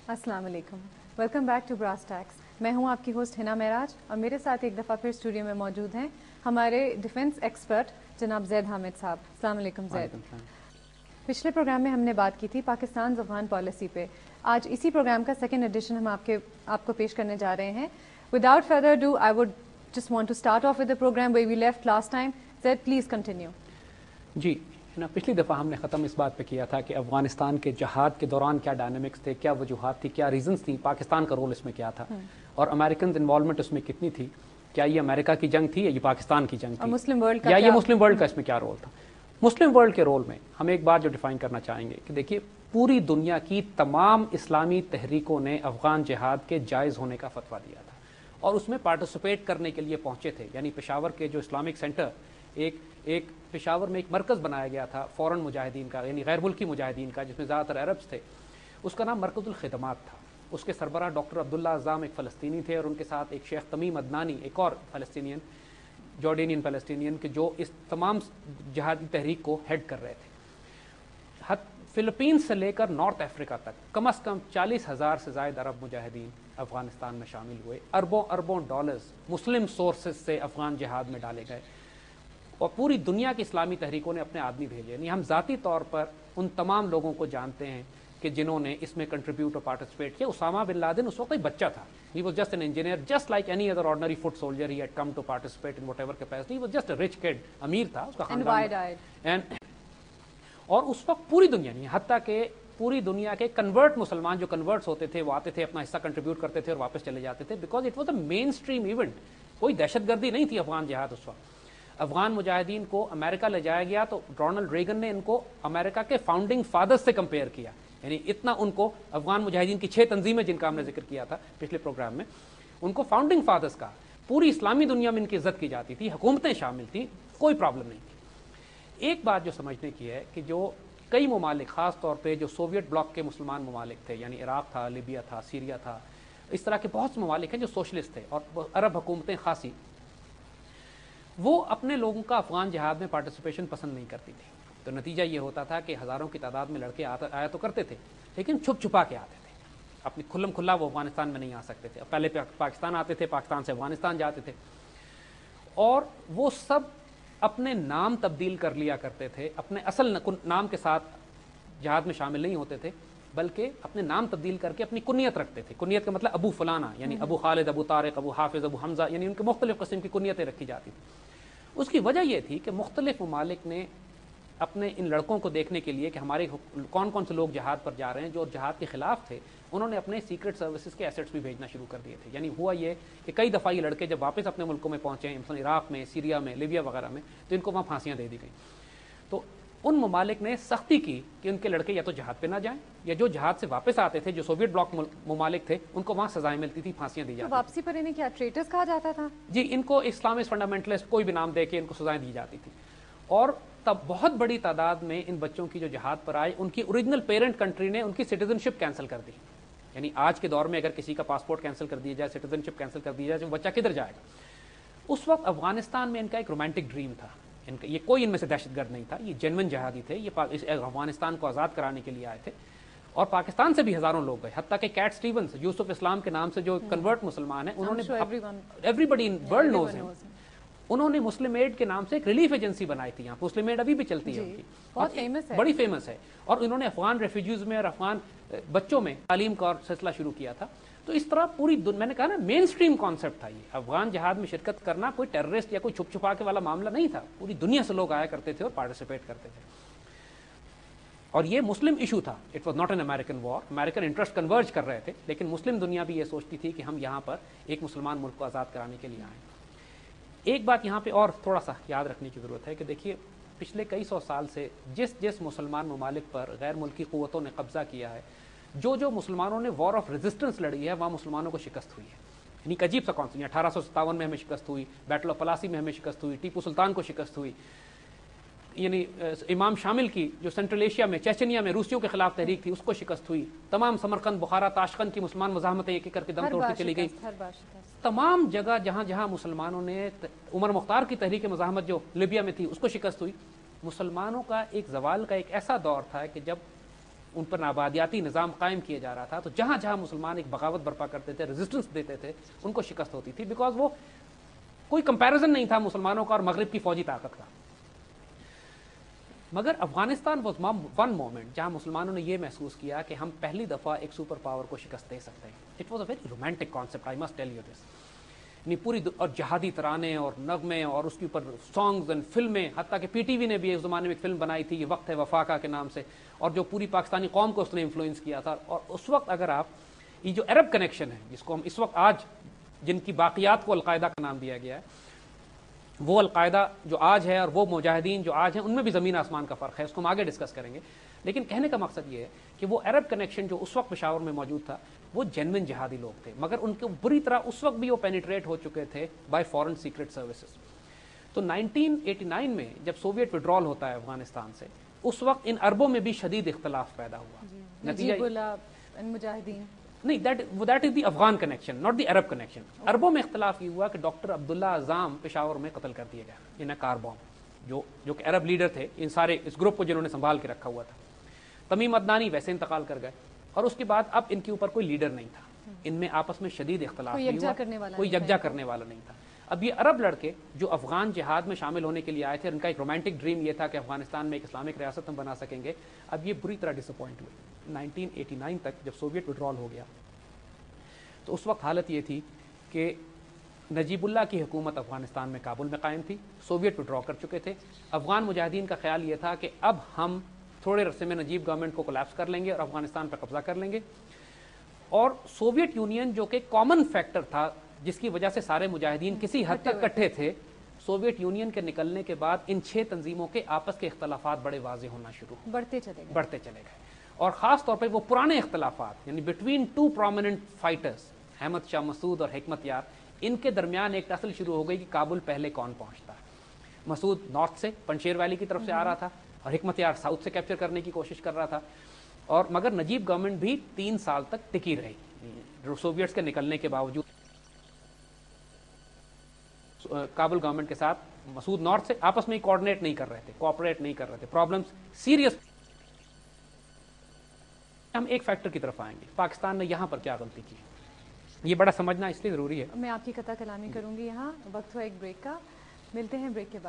السلام علیکم، welcome back to brass tacks. میں ہوں آپ کی ہوسٹ ہنا معراج اور میرے ساتھ ایک دفعہ پھر اسٹوڈیو میں موجود ہیں ہمارے ڈیفنس ایکسپرٹ جناب زید حامد صاحب. السلام علیکم زید. پچھلے پروگرام میں ہم نے بات کی تھی پاکستان افغان پالیسی پہ. آج اسی پروگرام کا سیکنڈ ایڈیشن ہم آپ کو پیش کرنے جا رہے ہیں. Without further do I would just want to start off with the program where we left last time. Zaid please continue. جی پچھلی دفعہ ہم نے ختم اس بات پہ کیا تھا کہ افغانستان کے جہاد کے دوران کیا ڈائنامکس تھے، کیا وجوہات تھی، کیا ریزنز تھیں، پاکستان کا رول اس میں کیا تھا اور امریکن انوالومنٹ اس میں کتنی تھی. کیا یہ امریکہ کی جنگ تھی یا یہ پاکستان کی جنگ تھی، مسلم ورلڈ کا یا یہ مسلم ورلڈ کا اس میں کیا رول تھا. مسلم ورلڈ کے رول میں ہم ایک بات جو ڈیفائن کرنا چاہیں گے کہ دیکھیے پوری دنیا کی تمام اسلامی تحریکوں نے افغان جہاد کے جائز ہونے کا فتویٰ دیا تھا اور اس میں پارٹیسپیٹ کرنے کے لیے پہنچے تھے. یعنی پشاور کے جو اسلامک سینٹر ایک پشاور میں ایک مرکز بنایا گیا تھا فورن مجاہدین کا، یعنی غیر ملکی مجاہدین کا، جس میں زیادہ تر عربز تھے. اس کا نام مرکز الخدمات تھا. اس کے سربراہ ڈاکٹر عبداللہ عزام ایک فلسطینی تھے اور ان کے ساتھ ایک شیخ تمیم عدنانی ایک اور فلسطینین، جارڈینین فلسطینین، کہ جو اس تمام جہادی تحریک کو ہیڈ کر رہے تھے. فلپین سے لے کر نارتھ افریقہ تک کم از کم 40,000 سے زائد عرب مجاہدین افغانستان میں شامل ہوئے. اربوں ڈالرز مسلم سورسز سے افغان جہاد میں ڈالے گئے اور پوری دنیا کی اسلامی تحریکوں نے اپنے آدمی بھیجے. یعنی ہم ذاتی طور پر ان تمام لوگوں کو جانتے ہیں کہ جنہوں نے اس میں کنٹریبیوٹ اور پارٹیسپیٹ کیا. اسامہ بن لادن اس وقت ایک بچہ تھا. He was just an engineer, just like any other ordinary foot soldier. He had come to participate in whatever capacity. He was just a rich kid. امیر تھا اس کا خاندان. اور اس وقت پوری دنیا نہیں، حتیٰ کہ پوری دنیا کے کنورٹ مسلمان جو کنورٹس ہوتے تھے وہ آتے تھے، اپنا حصہ کنٹریبیوٹ کرتے تھے اور واپس چلے جاتے تھے. Because it was a main stream event. کوئی دہشت گردی نہیں تھی افغان جہاد اس وقت. افغان مجاہدین کو امریکہ لے جایا گیا تو رونلڈ ریگن نے ان کو امریکہ کے فاؤنڈنگ فادرز سے کمپیئر کیا. یعنی اتنا ان کو افغان مجاہدین کی 6 تنظیمیں جن کا ہم نے ذکر کیا تھا پچھلے پروگرام میں، ان کو فاؤنڈنگ فادرز کا. پوری اسلامی دنیا میں ان کی عزت کی جاتی تھی، حکومتیں شامل تھیں، کوئی پرابلم نہیں تھی. ایک بات جو سمجھنے کی ہے کہ جو کئی ممالک، خاص طور پہ جو سوویٹ بلاک کے مسلمان ممالک تھے، یعنی عراق تھا، لیبیا تھا، سیریا تھا، اس طرح کے بہت سے ممالک ہیں جو سوشلسٹ تھے اور عرب حکومتیں خاصی، وہ اپنے لوگوں کا افغان جہاد میں پارٹیسپیشن پسند نہیں کرتی تھی. تو نتیجہ یہ ہوتا تھا کہ ہزاروں کی تعداد میں لڑکے آیا تو کرتے تھے لیکن چھپ چھپا کے آتے تھے. اپنی کھلم کھلا وہ افغانستان میں نہیں آ سکتے تھے. پہلے پاکستان آتے تھے، پاکستان سے افغانستان جاتے تھے اور وہ سب اپنے نام تبدیل کر لیا کرتے تھے. اپنے اصل نام کے ساتھ جہاد میں شامل نہیں ہوتے تھے بلکہ اپنے نام تبدیل کر کے اپنی کنیت رکھتے تھے. کنیت کا مطلب ابو فلانا، یعنی ابو خالد، ابو طارق، ابو حافظ، ابو حمزہ، یعنی ان کے مختلف قسم کی کنیتیں رکھی جاتی تھیں. اس کی وجہ یہ تھی کہ مختلف ممالک نے اپنے ان لڑکوں کو دیکھنے کے لیے کہ ہمارے کون کون سے لوگ جہاد پر جا رہے ہیں جو جہاد کے خلاف تھے، انہوں نے اپنے سیکرٹ سروسز کے ایسٹس بھی بھیجنا شروع کر دیے تھے. یعنی ہوا یہ کہ کئی دفعہ یہ لڑکے جب واپس اپنے ملکوں میں پہنچے، مثلا عراق میں، سیریا میں، لیبیا وغیرہ میں، تو ان کو وہاں پھانسیاں دے دی گئیں. تو ان ممالک نے سختی کی کہ ان کے لڑکے یا تو جہاد پہ نہ جائیں یا جو جہاد سے واپس آتے تھے، جو سوویٹ بلاک ممالک تھے، ان کو وہاں سزائیں ملتی تھی، پھانسیاں دی جاتی. واپسی پر انہیں کیا ٹریٹرز کہا جاتا تھا؟ جی، ان کو اسلامسٹ فنڈامنٹلسٹ کوئی بھی نام دے کے ان کو سزائیں دی جاتی تھی. اور تب بہت بڑی تعداد میں ان بچوں کی جو جہاد پر آئے، ان کی اوریجنل پیرنٹ کنٹری نے ان کی سٹیزن شپ کینسل کر دی. یعنی آج کے دور میں اگر کسی کا پاسپورٹ کینسل کر دیا جائے، سٹیزن شپ کینسل کر دی جائے، تو بچہ کدھر جائے گا؟ اس وقت افغانستان میں ان کا ایک رومانٹک ڈریم تھا. یہ کوئی ان میں سے دہشت گرد نہیں تھا، یہ جینون جہادی تھے. یہ افغانستان کو آزاد کرانے کے لیے آئے تھے اور پاکستان سے بھی ہزاروں لوگ گئے. حتیٰ کہ کیٹ سٹیونز، یوسف اسلام کے نام سے جو کنورٹ مسلمان ہیں، انہوں نے ایوری بڈی ان ورلڈ نوز ہم، انہوں نے مسلم ایڈ کے نام سے ایک ریلیف ایجنسی بنائی تھی. یہاں مسلم ایڈ ابھی بھی چلتی ہے ان کی، بہت فیمس ہے، بڑی فیمس ہے. اور انہوں نے افغان ریفیوجیز میں اور افغان بچوں میں تعلیم کا سلسلہ شروع کیا تھا. تو اس طرح پوری میں نے کہا نا، مین اسٹریم کانسیپٹ تھا یہ. افغان جہاد میں شرکت کرنا کوئی ٹیررسٹ یا کوئی چھپ چھپا کے والا معاملہ نہیں تھا. پوری دنیا سے لوگ آیا کرتے تھے اور پارٹیسپیٹ کرتے تھے. اور یہ مسلم ایشو تھا. It was not an American war. American interest converge کر رہے تھے لیکن مسلم دنیا بھی یہ سوچتی تھی کہ ہم یہاں پر ایک مسلمان ملک کو آزاد کرانے کے لیے آئے. ایک بات یہاں پہ اور تھوڑا سا یاد رکھنے کی ضرورت ہے کہ دیکھیے پچھلے کئی سو سال سے جس مسلمان ممالک پر غیر ملکی قوتوں نے قبضہ کیا ہے، جو مسلمانوں نے وار آف ریزسٹنس لڑی ہے، وہاں مسلمانوں کو شکست ہوئی ہے. یعنی ایک عجیب سا کانسیپٹ. 1857 میں ہمیں شکست ہوئی، بیٹل آف پلاسی میں ہمیں شکست ہوئی، ٹیپو سلطان کو شکست ہوئی. یعنی امام شامل کی جو سینٹرل ایشیا میں، چیچنیا میں روسیوں کے خلاف تحریک تھی، اس کو شکست ہوئی. تمام سمرقند، بخارا، تاشقند کی مسلمان مزاحمتیں ایک ایک کر کے دم توڑتی چلی گئی. تمام جگہ جہاں جہاں مسلمانوں نے، عمر مختار کی تحریک مزاحمت جو لیبیا میں تھی، اس کو شکست ہوئی. مسلمانوں کا ایک زوال کا ایک ایسا دور تھا کہ جب ان پر آبادیاتی نظام قائم کیا جا رہا تھا، تو جہاں جہاں مسلمان ایک بغاوت برپا کرتے تھے، ریزسٹنس دیتے تھے، ان کو شکست ہوتی تھی، بیکاز وہ کوئی کمپیریزن نہیں تھا مسلمانوں کا اور مغرب کی فوجی طاقت کا۔ مگر افغانستان واز ون مومنٹ جہاں مسلمانوں نے یہ محسوس کیا کہ ہم پہلی دفعہ ایک سپر پاور کو شکست دے سکتے ہیں۔ It was a very romantic concept, I must tell you this. یعنی پوری اور جہادی ترانے اور نغمے اور اس کے اوپر سانگز اینڈ فلمیں، حتیٰ کہ پی ٹی وی نے بھی ایک زمانے میں ایک فلم بنائی تھی، یہ وقت ہے وفاقہ کے نام سے، اور جو پوری پاکستانی قوم کو اس نے انفلوئنس کیا تھا۔ اور اس وقت اگر آپ یہ جو عرب کنیکشن ہے، جس کو ہم اس وقت آج جن کی باقیات کو القاعدہ کا نام دیا گیا ہے، وہ القاعدہ جو آج ہے اور وہ مجاہدین جو آج ہیں، ان میں بھی زمین آسمان کا فرق ہے، اس کو ہم آگے ڈسکس کریں گے۔ لیکن کہنے کا مقصد یہ ہے کہ وہ عرب کنیکشن جو اس وقت پشاور میں موجود تھا، وہ جینوئن جہادی لوگ تھے، مگر ان کو بری طرح اس وقت بھی وہ پینیٹریٹ ہو چکے تھے بائی فارن سیکرٹ سروسز۔ تو 1989 میں جب سوویٹ وڈرال ہوتا ہے افغانستان سے، اس وقت ان عربوں میں بھی شدید اختلاف پیدا ہوا۔ نجیب اللہ مجاہدین نہیں، that is the Afghan connection, not the Arab connection. عربوں میں اختلاف یہ ہوا کہ ڈاکٹر عبداللہ اعظام پشاور میں قتل کر دیے گئے ان کار بام، جو کہ عرب لیڈر تھے ان سارے اس گروپ کو جنہوں نے سنبھال کے رکھا ہوا تھا۔ تمیم عدنانی ویسے انتقال کر گئے، اور اس کے بعد اب ان کے اوپر کوئی لیڈر نہیں تھا، ان میں آپس میں شدید اختلاف کوئی یکجا کرنے والا نہیں تھا۔ اب یہ عرب لڑکے جو افغان جہاد میں شامل ہونے کے لیے آئے تھے، ان کا ایک رومانٹک ڈریم یہ تھا کہ افغانستان میں ایک اسلامک ریاست ہم بنا سکیں گے، اب یہ بری طرح ڈس اپوائنٹ ہوئے۔ 1989 تک جب سوویٹ وڈرال ہو گیا تو اس وقت حالت یہ تھی کہ نجیب اللہ کی حکومت افغانستان میں کابل میں قائم تھی، سوویٹ وڈرا کر چکے تھے۔ افغان مجاہدین کا خیال یہ تھا کہ اب ہم تھوڑے عرصے میں نجیب گورنمنٹ کو کولیپس کر لیں گے اور افغانستان پر قبضہ کر لیں گے، اور سوویٹ یونین جو کہ کامن فیکٹر تھا جس کی وجہ سے سارے مجاہدین کسی حد تک اکٹھے تھے، سوویٹ یونین کے نکلنے کے بعد ان 6 تنظیموں کے آپس کے اختلافات بڑے واضح ہونا شروع بڑھتے چلے گئے، اور خاص طور پہ وہ پرانے اختلافات، یعنی between 2 prominent fighters, Ahmad Shah مسعود اور حکمت یار، ان کے درمیان ایک ٹسل شروع ہو گئی کہ کابل پہلے کون پہنچتا ہے۔ مسعود نارتھ سے پنشیر ویلی کی طرف سے آ رہا تھا اور حکمت یار ساؤتھ سے کیپچر کرنے کی کوشش کر رہا تھا، اور مگر نجیب گورنمنٹ بھی 3 سال تک ٹکی رہی سوویٹس کے نکلنے کے باوجود۔ کابل گورنمنٹ کے ساتھ مسعود نارتھ سے آپس میں کوآرڈینیٹ نہیں کر رہے تھے، کوآپریٹ نہیں کر رہے تھے، پرابلمز سیریس۔ ہم ایک فیکٹر کی طرف آئیں گے، پاکستان نے یہاں پر کیا غلطی کی، یہ بڑا سمجھنا اس لیے ضروری ہے۔ میں آپ کی قطع کلامی کروں گی، یہاں وقت ہوا ایک بریک کا، ملتے ہیں بریک کے بعد۔